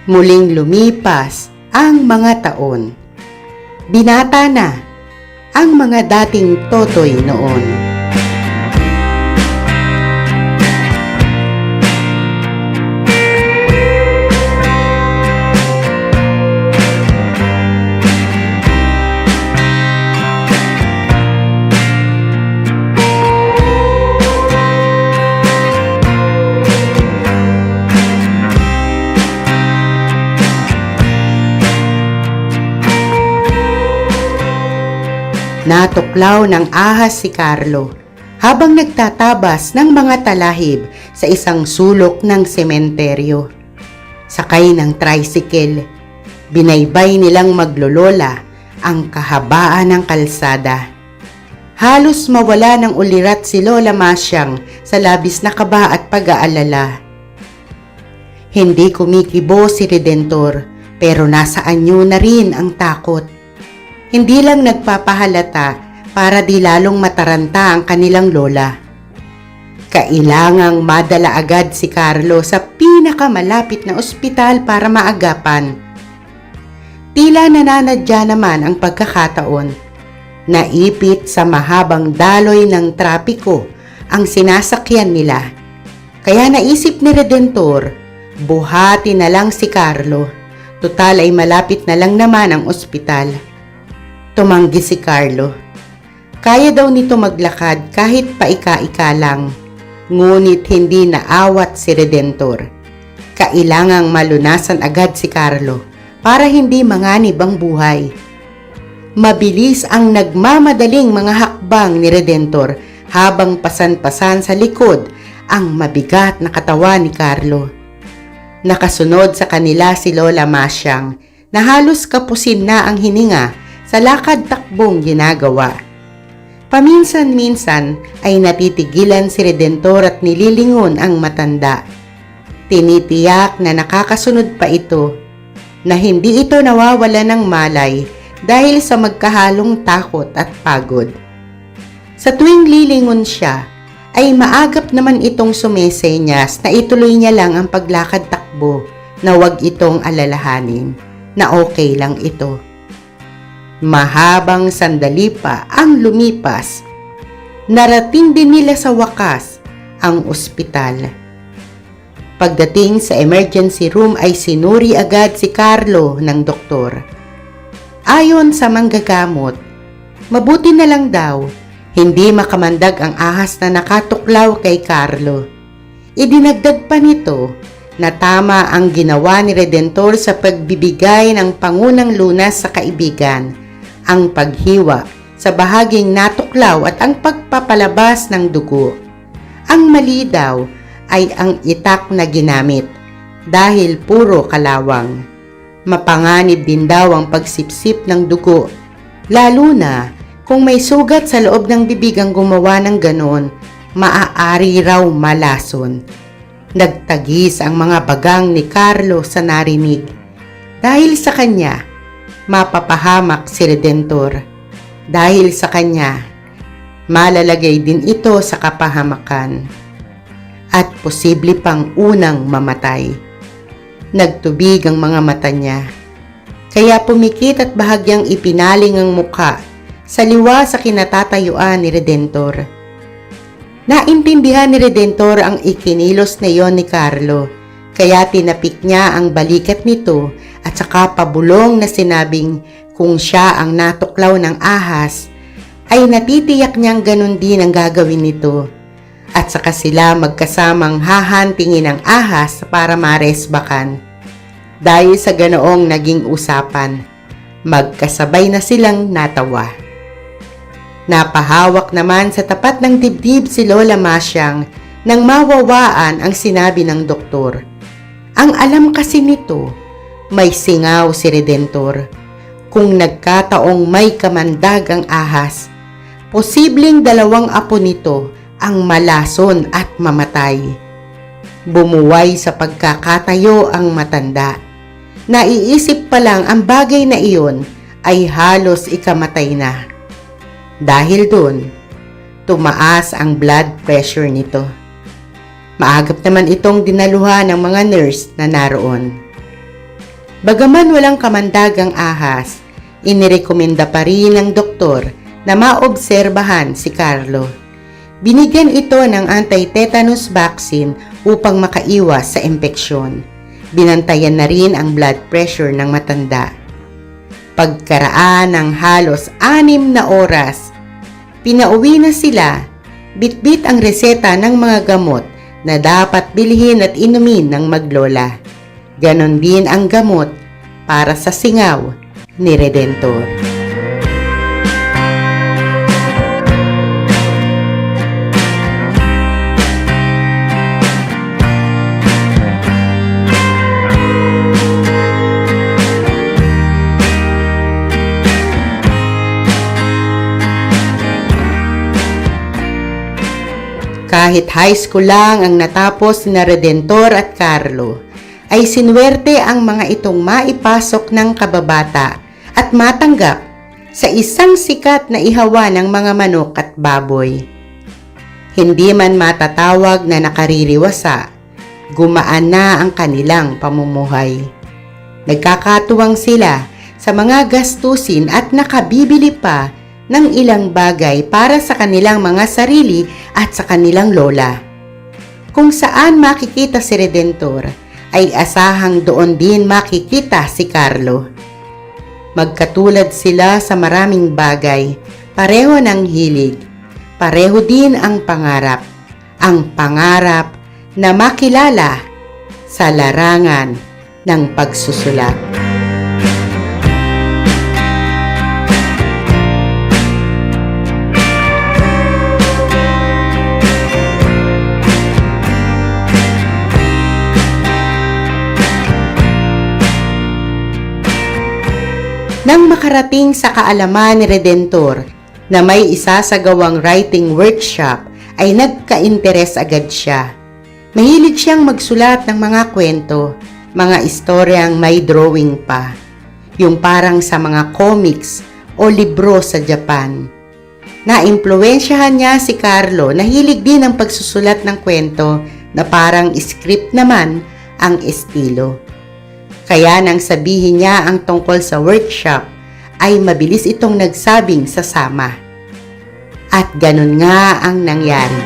Muling lumipas ang mga taon. Binata na ang mga dating totoy noon. Natuklaw ng ahas si Carlo habang nagtatabas ng mga talahib sa isang sulok ng sementeryo. Sakay ng tricycle, binaybay nilang maglolola ang kahabaan ng kalsada. Halos mawala ng ulirat si Lola Masyang sa labis na kaba at pag-aalala. Hindi kumikibo si Redentor pero nasa anyo na rin ang takot. Hindi lang nagpapahalata para di lalong mataranta ang kanilang lola. Kailangang madala agad si Carlo sa pinakamalapit na ospital para maagapan. Tila nananadya naman ang pagkakataon. Naipit sa mahabang daloy ng trapiko ang sinasakyan nila. Kaya naisip ni Redentor, buhati na lang si Carlo. Tutal ay malapit na lang naman ang ospital. Tumanggi si Carlo. Kaya daw nito maglakad kahit paika-ika lang. Ngunit hindi naawat si Redentor. Kailangang malunasan agad si Carlo para hindi manganib ang buhay. Mabilis ang nagmamadaling mga hakbang ni Redentor habang pasan-pasan sa likod ang mabigat na katawan ni Carlo. Nakasunod sa kanila si Lola Masyang na halos kapusin na ang hininga sa lakad-takbong ginagawa. Paminsan-minsan ay natitigilan si Redentor at nililingon ang matanda. Tinitiyak na nakakasunod pa ito, na hindi ito nawawala ng malay dahil sa magkahalong takot at pagod. Sa tuwing lilingon siya, ay maagap naman itong sumesenyas na ituloy niya lang ang paglakad-takbo na huwag itong alalahanin, na okay lang ito. Mahabang sandali pa ang lumipas. Narating din nila sa wakas ang ospital. Pagdating sa emergency room ay sinuri agad si Carlo ng doktor. Ayon sa manggagamot, mabuti na lang daw hindi makamandag ang ahas na nakatuklaw kay Carlo. Idinagdag pa nito na tama ang ginawa ni Redentor sa pagbibigay ng pangunang lunas sa kaibigan, ang paghiwa sa bahaging natuklaw at ang pagpapalabas ng dugo. Ang mali daw ay ang itak na ginamit dahil puro kalawang. Mapanganib din daw ang pagsipsip ng dugo, lalo na kung may sugat sa loob ng bibig ang gumawa ng ganon, maaari raw malason. Nagtagis ang mga bagang ni Carlo sa narinig. Dahil sa kanya, mapapahamak si Redentor. Dahil sa kanya, malalagay din ito sa kapahamakan. At posible pang unang mamatay. Nagtubig ang mga mata niya. Kaya pumikit at bahagyang ipinaling ang muka sa liwa sa kinatatayuan ni Redentor. Naintindihan ni Redentor ang ikinilos na iyon ni Carlo, kaya tinapik niya ang balikat nito at saka pabulong na sinabing kung siya ang natuklaw ng ahas, ay natitiyak niyang ganun din ang gagawin nito. At saka sila magkasamang hahantingin ang ahas para maresbakan. Dahil sa ganoong naging usapan, magkasabay na silang natawa. Napahawak naman sa tapat ng dibdib si Lola Masyang nang mawawaan ang sinabi ng doktor. Ang alam kasi nito, may singaw si Redentor. Kung nagkataong may kamandag ang ahas, posibleng dalawang apo nito ang malason at mamatay. Bumuway sa pagkakatayo ang matanda. Naiisip pa lang ang bagay na iyon ay halos ikamatay na. Dahil doon, tumaas ang blood pressure nito. Maagap naman itong dinaluhan ng mga nurse na naroon. Bagaman walang kamandagang ahas, inirekomenda pa rin ng doktor na maobserbahan si Carlo. Binigyan ito ng anti-tetanus vaccine upang makaiwas sa impeksyon. Binantayan na rin ang blood pressure ng matanda. Pagkaraan ng halos 6 na oras, pinauwi na sila, bitbit ang reseta ng mga gamot na dapat bilhin at inumin ng maglola. Ganon din ang gamot para sa singaw ni Redentor. Kahit high school lang ang natapos ni Redentor at Carlo, ay sinuwerte ang mga itong maipasok ng kababata at matanggap sa isang sikat na ihawa ng mga manok at baboy. Hindi man matatawag na nakaririwasa, gumaan na ang kanilang pamumuhay. Nagkakatuwang sila sa mga gastusin at nakabibili pa ng ilang bagay para sa kanilang mga sarili at sa kanilang lola. Kung saan makikita si Redentor, ay asahang doon din makikita si Carlo. Magkatulad sila sa maraming bagay, pareho ng hilig, pareho din ang pangarap na makilala sa larangan ng pagsusulat. Nang makarating sa kaalaman ni Redentor na may isasagawang writing workshop, ay nagka-interes agad siya. Mahilig siyang magsulat ng mga kwento, mga istoryang may drawing pa, yung parang sa mga comics o libro sa Japan. Naimpluwensyahan niya si Carlo na hilig din ang pagsusulat ng kwento na parang script naman ang estilo. Kaya nang sabihin niya ang tungkol sa workshop, ay mabilis itong nagsabing sasama. At ganun nga ang nangyari.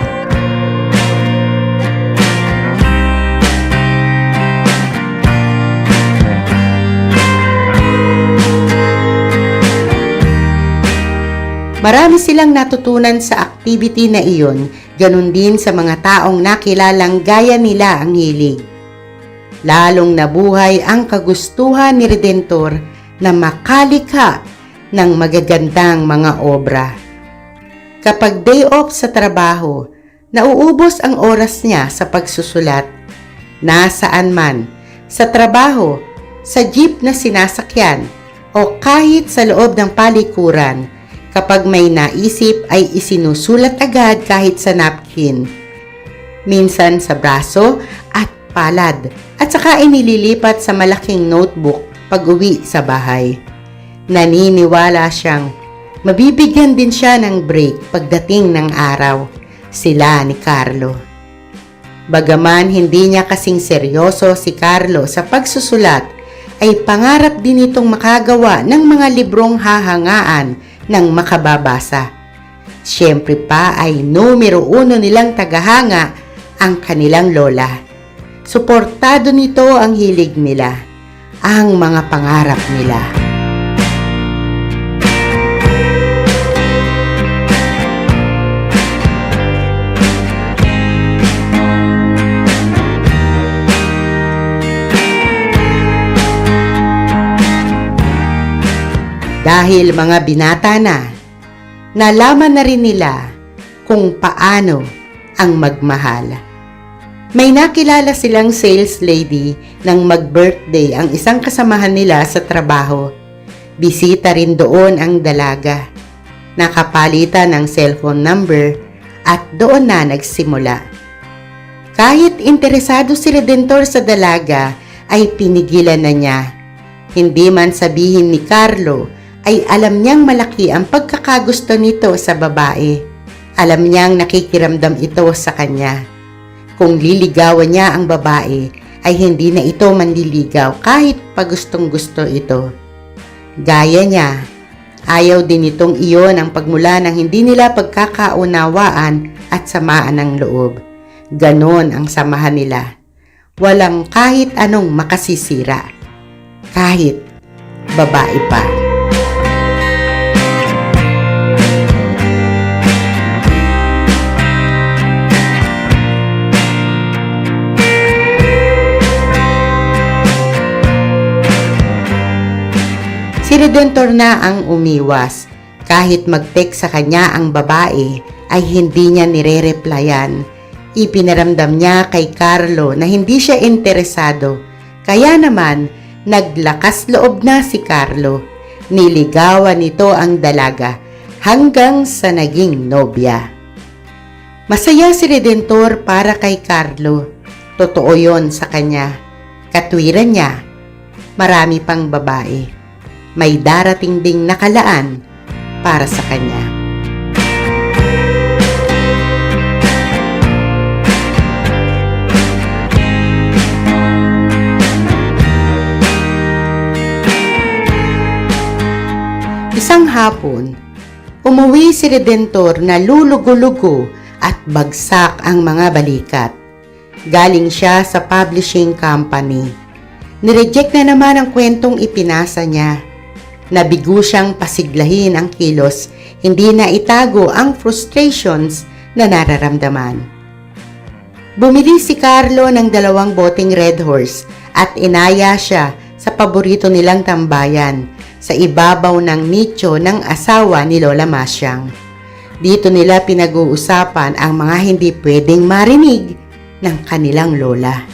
Marami silang natutunan sa activity na iyon, ganun din sa mga taong nakilalang gaya nila ang hilig. Lalong nabuhay ang kagustuhan ni Redentor na makalikha ng magagandang mga obra. Kapag day off sa trabaho, nauubos ang oras niya sa pagsusulat. Nasaan man, sa trabaho, sa jeep na sinasakyan, o kahit sa loob ng palikuran, kapag may naisip ay isinusulat agad kahit sa napkin. Minsan sa braso at palad, at saka inililipat sa malaking notebook pag-uwi sa bahay. Naniniwala siyang mabibigyan din siya ng break pagdating ng araw, sila ni Carlo. Bagaman hindi niya kasing seryoso si Carlo sa pagsusulat, ay pangarap din itong makagawa ng mga librong hahangaan ng makababasa. Siyempre pa ay numero 1 nilang tagahanga ang kanilang lola. Suportado nito ang hilig nila, ang mga pangarap nila. Dahil mga binata na, nalaman na rin nila kung paano ang magmahal. May nakilala silang sales lady nang mag-birthday ang isang kasamahan nila sa trabaho. Bisita rin doon ang dalaga. Nakapalitan ng cellphone number at doon na nagsimula. Kahit interesado si Redentor sa dalaga, ay pinigilan na niya. Hindi man sabihin ni Carlo, ay alam niyang malaki ang pagkakagusto nito sa babae. Alam niyang nakikiramdam ito sa kanya. Kung liligawan niya ang babae, ay hindi na ito manliligaw kahit pagustong gusto ito. Gaya niya, ayaw din itong iyon ang pagmula ng hindi nila pagkakaunawaan at samaan ng loob. Ganon ang samahan nila. Walang kahit anong makasisira. Kahit babae pa. Si Redentor na ang umiwas. Kahit mag-text sa kanya ang babae, ay hindi niya nire-replyan. Ipinaramdam niya kay Carlo na hindi siya interesado. Kaya naman, naglakas loob na si Carlo. Niligawan nito ang dalaga hanggang sa naging nobya. Masaya si Redentor para kay Carlo. Totoo yon sa kanya. Katwiran niya, marami pang babae. May darating ding nakalaan para sa kanya. Isang hapon, umuwi si Redentor na lulugo-lugo at bagsak ang mga balikat. Galing siya sa publishing company. Nireject na naman ang kwentong ipinasa niya. Nabigo siyang pasiglahin ang kilos, hindi na itago ang frustrations na nararamdaman. Bumili si Carlo ng 2 boteng Red Horse at inaya siya sa paborito nilang tambayan sa ibabaw ng nicho ng asawa ni Lola Masyang. Dito nila pinag-uusapan ang mga hindi pwedeng marinig ng kanilang lola.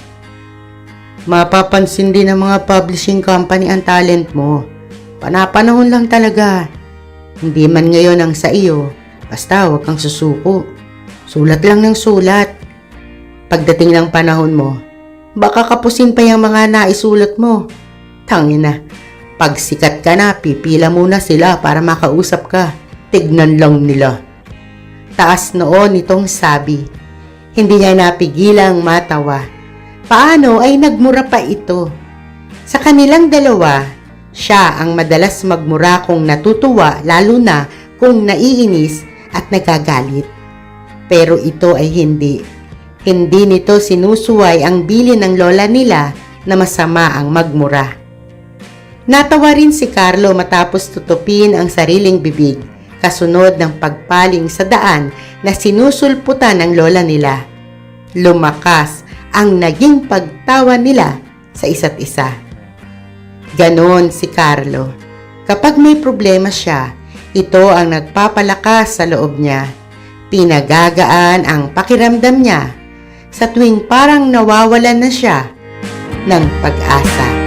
Mapapansin din ng mga publishing company ang talent mo. Panapanahon lang talaga. Hindi man ngayon ang sa iyo, basta huwag kang susuko. Sulat lang ng sulat. Pagdating ng panahon mo, baka kapusin pa yung mga naisulat mo. Tangina, pag sikat ka na, pipila muna sila para makausap ka. Tignan lang nila. Taas noon itong sabi. Hindi niya napigilang matawa. Paano ay nagmura pa ito? Sa kanilang dalawa, siya ang madalas magmura kung natutuwa, lalo na kung naiinis at nagagalit. Pero ito ay hindi. Hindi nito sinusuway ang bilin ng lola nila na masama ang magmura. Natawa rin si Carlo matapos tutupin ang sariling bibig, kasunod ng pagpaling sa daan na sinusulputan ng lola nila. Lumakas ang naging pagtawa nila sa isa't isa. Ganon si Carlo. Kapag may problema siya, ito ang nagpapalakas sa loob niya. Pinagagaan ang pakiramdam niya sa tuwing parang nawawalan na siya ng pag-asa.